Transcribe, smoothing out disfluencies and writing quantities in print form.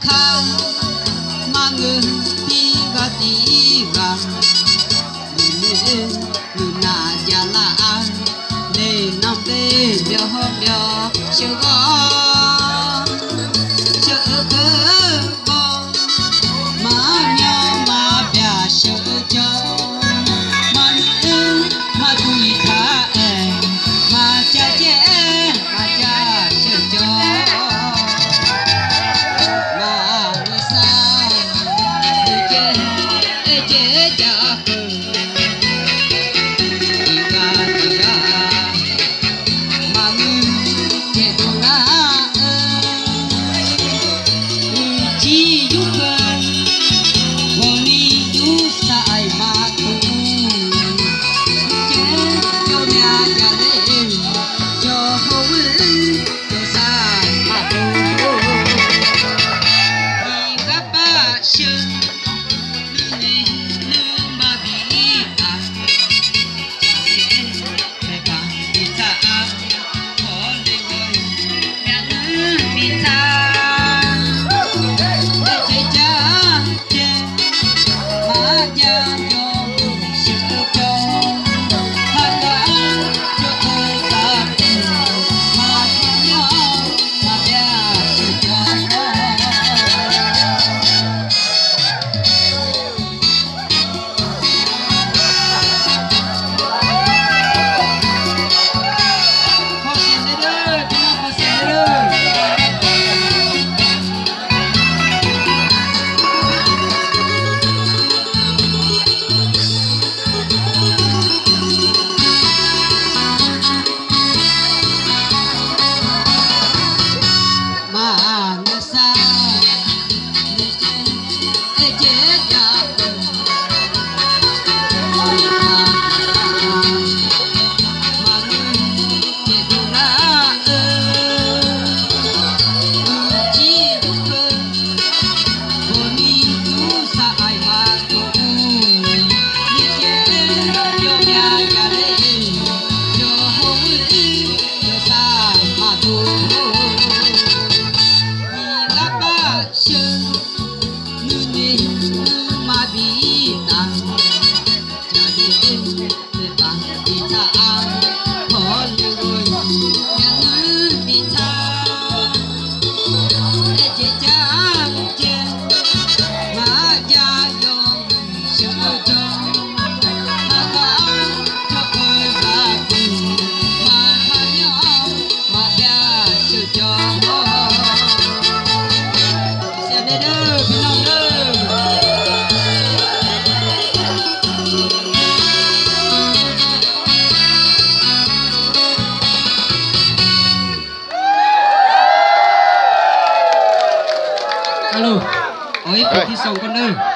kha mangu tiga tiga na jala le nam te myo suga suga bo ma nya ma bia su cho ma nu ma tui tha ma cha che ma cha su cho ma nu sa che cha alo ôi đi sông con ơi